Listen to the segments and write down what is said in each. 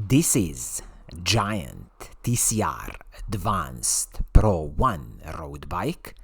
This is Giant TCR Advanced Pro 1 road bike,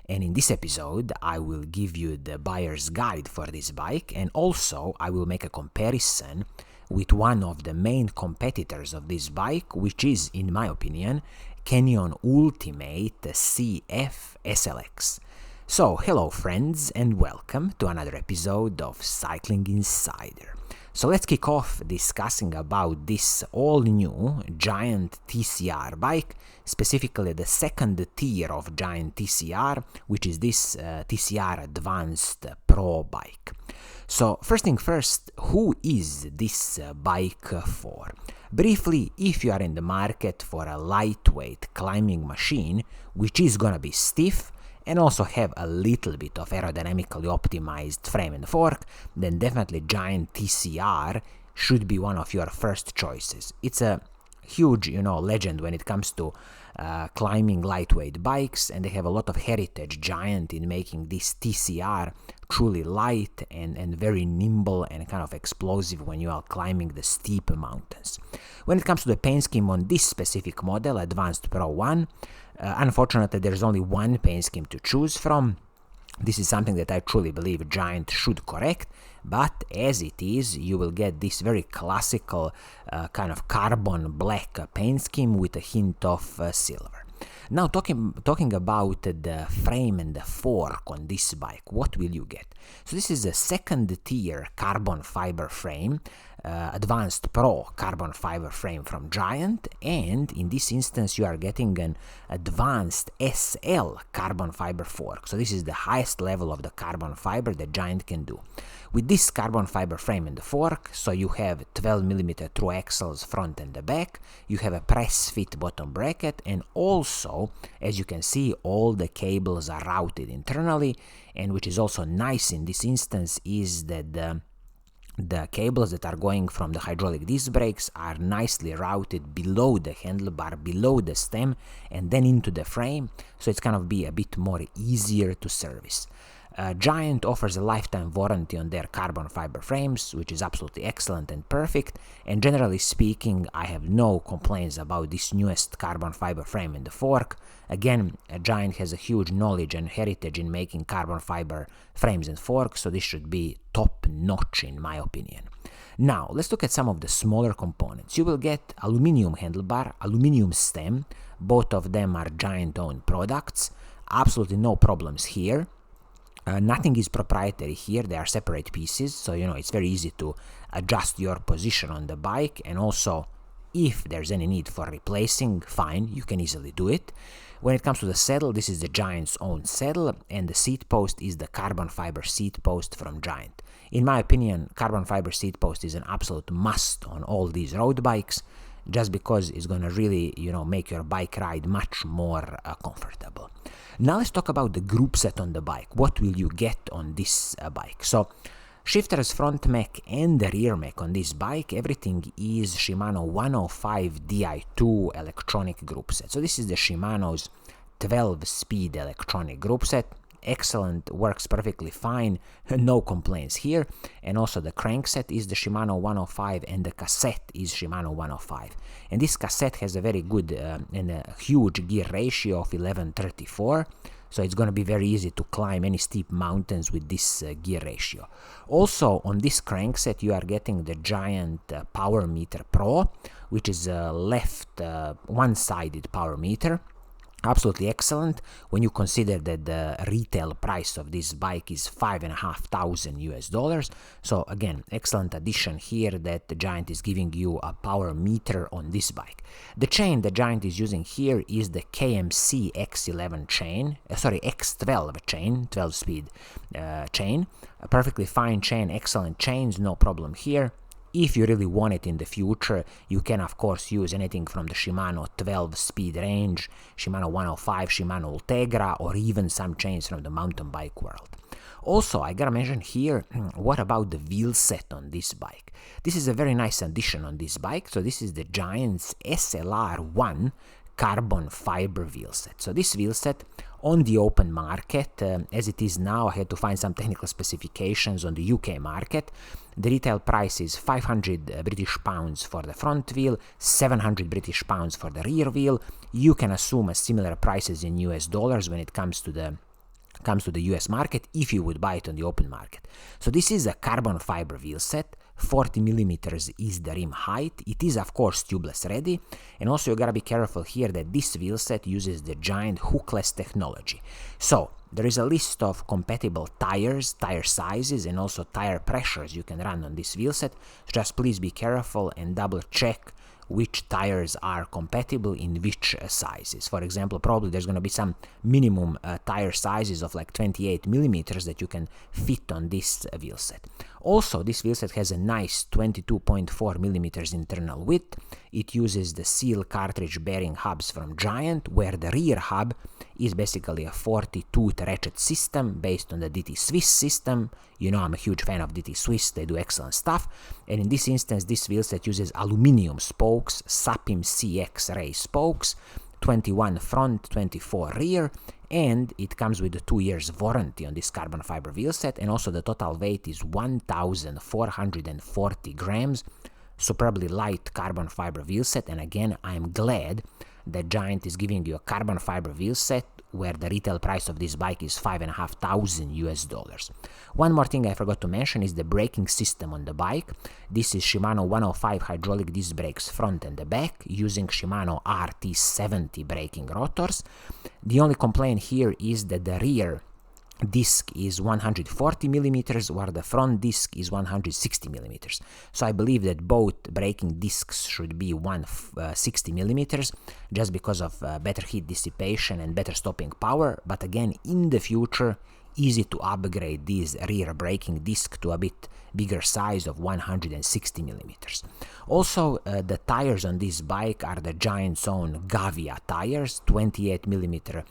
and in this episode I will give you the buyer's guide for this bike, and also I will make a comparison with one of the main competitors of this bike, which is, in my opinion, Canyon Ultimate CF SLX. So, hello friends and welcome to another episode of Cycling Insider. So let's kick off discussing about this all-new Giant TCR bike, specifically the second tier of Giant TCR, which is this TCR Advanced Pro bike. So first thing first, who is this bike for? Briefly, if you are in the market for a lightweight climbing machine, which is gonna be stiff, and also have a little bit of aerodynamically optimized frame and fork, then definitely Giant TCR should be one of your first choices. It's a huge, legend when it comes to climbing lightweight bikes, and they have a lot of heritage, Giant, in making this TCR truly light and very nimble and kind of explosive when you are climbing the steep mountains. When it comes to the paint scheme on this specific model, Advanced Pro 1, unfortunately there's only one paint scheme to choose from. This is something that I truly believe Giant should correct, but as it is, you will get this very classical kind of carbon black paint scheme with a hint of silver. Now talking about the frame and the fork on this bike, what will you get? So this is a second tier carbon fiber frame, Advanced Pro carbon fiber frame from Giant, and in this instance you are getting an Advanced SL carbon fiber fork. So this is the highest level of the carbon fiber that Giant can do. With this carbon fiber frame and the fork, so you have 12mm through axles front and the back, you have a press fit bottom bracket, and also, as you can see, all the cables are routed internally, and which is also nice in this instance is that the cables that are going from the hydraulic disc brakes are nicely routed below the handlebar, below the stem, and then into the frame, so it's kind of be a bit more easier to service. Giant offers a lifetime warranty on their carbon fiber frames, which is absolutely excellent and perfect, and generally speaking, I have no complaints about this newest carbon fiber frame and the fork. Again, Giant has a huge knowledge and heritage in making carbon fiber frames and forks, so this should be top notch in my opinion. Now, let's look at some of the smaller components. You will get aluminum handlebar, aluminum stem, both of them are Giant owned products, absolutely no problems here. Nothing is proprietary here, they are separate pieces, so it's very easy to adjust your position on the bike, and also if there's any need for replacing, fine, you can easily do it. When it comes to the saddle, this is the Giant's own saddle, and the seat post is the carbon fiber seat post from Giant. In my opinion, carbon fiber seat post is an absolute must on all these road bikes, just because it's gonna really, make your bike ride much more comfortable. Now let's talk about the group set on the bike. What will you get on this bike? So, shifters, front mech and the rear mech on this bike, everything is Shimano 105 Di2 electronic group set. So this is the Shimano's 12-speed electronic group set. Excellent, works perfectly fine, no complaints here. And also the crankset is the Shimano 105 and the cassette is Shimano 105. And this cassette has a very good and a huge gear ratio of 11:34, so it's going to be very easy to climb any steep mountains with this gear ratio. Also on this crankset you are getting the Giant Power Meter Pro, which is a left one-sided power meter. Absolutely excellent when you consider that the retail price of this bike is $5,500 US. So again, excellent addition here that the Giant is giving you a power meter on this bike. The chain the Giant is using here is the KMC X11 chain, X12 chain, 12-speed chain. A perfectly fine chain, excellent chains, no problem here. If you really want it in the future, you can of course use anything from the Shimano 12-speed range, Shimano 105, Shimano Ultegra, or even some chains from the mountain bike world. Also, I gotta mention here, what about the wheel set on this bike? This is a very nice addition on this bike. So this is the Giant's SLR1 carbon fiber wheel set. So this wheel set On the open market, as it is now, I had to find some technical specifications on the UK market. The retail price is 500 British pounds for the front wheel, 700 British pounds for the rear wheel. You can assume a similar prices in US dollars when it comes to the US market if you would buy it on the open market. So this is a carbon fiber wheel set. 40 millimeters is the rim height. It is of course tubeless ready, and also you gotta be careful here that this wheel set uses the Giant hookless technology. So there is a list of compatible tires, tire sizes, and also tire pressures you can run on this wheel set. So just please be careful and double check which tires are compatible in which sizes. For example, probably there's going to be some minimum tire sizes of like 28 millimeters that you can fit on this wheel set. Also, this wheel set has a nice 22.4 millimeters internal width. It uses the seal cartridge bearing hubs from Giant, where the rear hub is basically a 40-tooth ratchet system based on the DT Swiss system. You know I'm a huge fan of DT Swiss, they do excellent stuff. And in this instance, this wheel set uses aluminium spokes, Sapim CX ray spokes, 21 front, 24 rear, and it comes with a 2 years warranty on this carbon fiber wheel set, and also the total weight is 1,440 grams. Superbly light carbon fiber wheel set, and again, I'm glad that Giant is giving you a carbon fiber wheel set where the retail price of this bike is $5,500 US dollars. One more thing I forgot to mention is the braking system on the bike. This is Shimano 105 hydraulic disc brakes front and the back using Shimano RT70 braking rotors. The only complaint here is that the rear disc is 140 millimeters, while the front disc is 160 millimeters. So I believe that both braking discs should be 160 millimeters, just because of better heat dissipation and better stopping power. But again, in the future, easy to upgrade this rear braking disc to a bit bigger size of 160 millimeters. Also, the tires on this bike are the Giant's own Gavia tires, 28 millimeter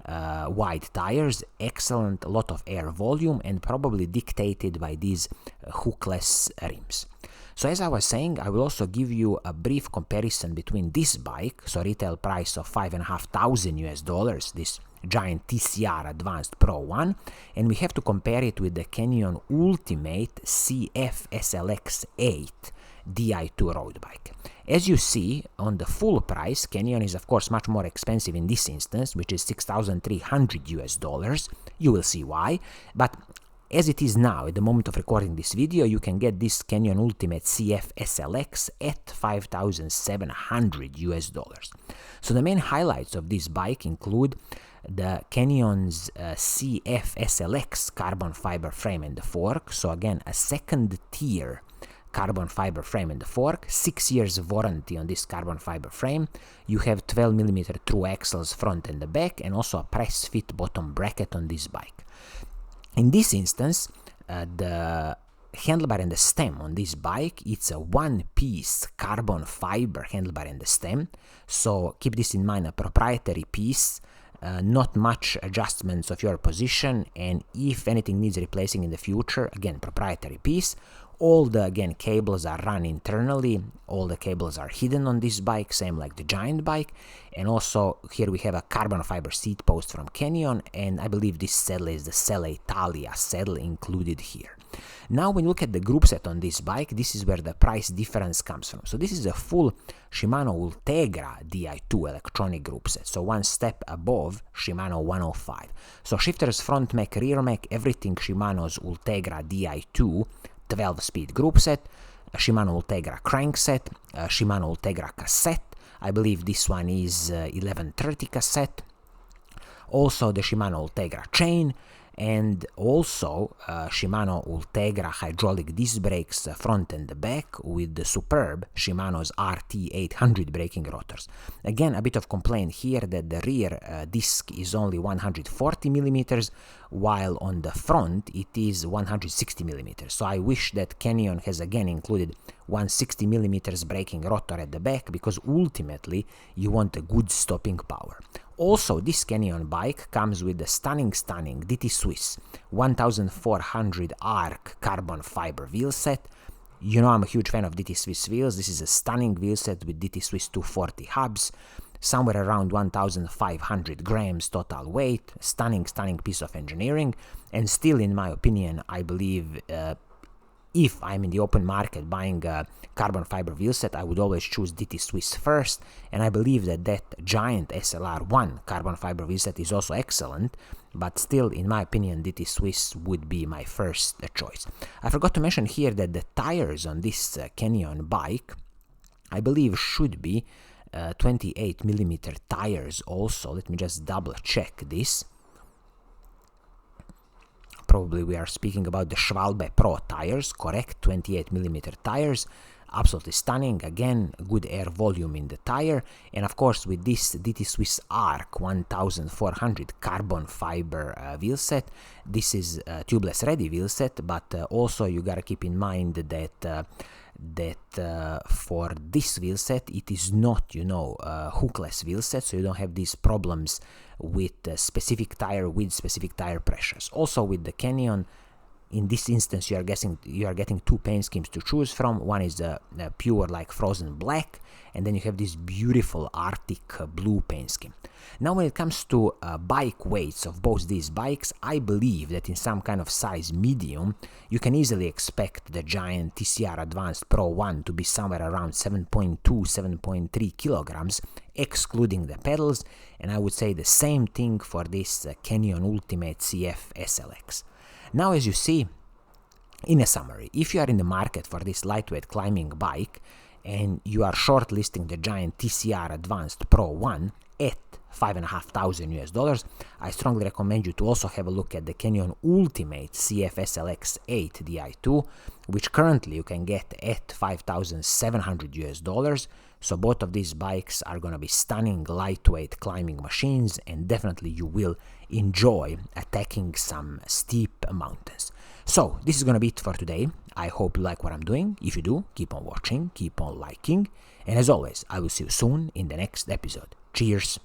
wide tires, excellent, a lot of air volume, and probably dictated by these hookless rims. So as I was saying, I will also give you a brief comparison between this bike, so retail price of $5,500 US dollars, this Giant TCR Advanced Pro 1, and we have to compare it with the Canyon Ultimate CF SLX 8 Di2 road bike. As you see, on the full price, Canyon is of course much more expensive in this instance, which is $6,300 US dollars. You will see why, but as it is now, at the moment of recording this video, you can get this Canyon Ultimate CF SLX at $5,700 US dollars. So the main highlights of this bike include the Canyon's CF SLX carbon fiber frame and the fork, so again a second tier carbon fiber frame and the fork, 6 years warranty on this carbon fiber frame. You have 12mm through axles front and the back, and also a press fit bottom bracket on this bike. In this instance, the handlebar and the stem on this bike, it's a one-piece carbon fiber handlebar and the stem, so keep this in mind, a proprietary piece, not much adjustments of your position, and if anything needs replacing in the future, again, proprietary piece. All the, again, cables are run internally, all the cables are hidden on this bike, same like the Giant bike, and also here we have a carbon fiber seat post from Canyon, and I believe this saddle is the Selle Italia saddle included here. Now when you look at the group set on this bike, this is where the price difference comes from. So this is a full Shimano Ultegra Di2 electronic group set, so one step above Shimano 105. So shifters, front mech, rear mech, everything Shimano's Ultegra Di2 12-speed group set, a Shimano Ultegra crankset, a Shimano Ultegra cassette, I believe this one is 1130 cassette, also the Shimano Ultegra chain, and also Shimano Ultegra hydraulic disc brakes front and the back with the superb Shimano's RT800 braking rotors. Again, a bit of complaint here that the rear disc is only 140 millimeters, while on the front it is 160 millimeters. So I wish that Canyon has again included 160 millimeters braking rotor at the back, because ultimately you want a good stopping power. Also, this Canyon bike comes with the stunning DT Swiss 1400 arc carbon fiber wheel set. You know I'm a huge fan of DT Swiss wheels. This is a stunning wheel set with DT Swiss 240 hubs, somewhere around 1,500 grams total weight. Stunning piece of engineering. And still, in my opinion, I believe if I'm in the open market buying a carbon fiber wheelset, I would always choose DT Swiss first, and I believe that Giant SLR1 carbon fiber wheelset is also excellent, but still, in my opinion, DT Swiss would be my first choice. I forgot to mention here that the tires on this Canyon bike, I believe, should be 28mm tires also. Let me just double check this. Probably we are speaking about the Schwalbe Pro tires, correct? 28mm tires, absolutely stunning. Again, good air volume in the tire, and of course with this DT Swiss Arc 1400 carbon fiber wheelset, this is a tubeless ready wheelset, but also you gotta keep in mind that for this wheelset it is not, hookless wheelset, so you don't have these problems with specific tire with specific tire pressures. Also with the Canyon, in this instance you are getting two paint schemes to choose from. One is the pure like frozen black, and then you have this beautiful Arctic blue paint scheme. Now when it comes to bike weights of both these bikes, I believe that in some kind of size medium you can easily expect the Giant TCR Advanced Pro 1 to be somewhere around 7.2-7.3 kilograms excluding the pedals, and I would say the same thing for this Canyon Ultimate CF SLX. Now, as you see, in a summary, if you are in the market for this lightweight climbing bike and you are shortlisting the Giant TCR Advanced Pro 1 at $5,500 US, I strongly recommend you to also have a look at the Canyon Ultimate CF SLX 8 Di2, which currently you can get at $5,700 US. So both of these bikes are going to be stunning lightweight climbing machines, and definitely you will enjoy attacking some steep mountains. So this is going to be it for today. I hope you like what I'm doing. If you do, keep on watching, keep on liking, and as always, I will see you soon in the next episode. Cheers!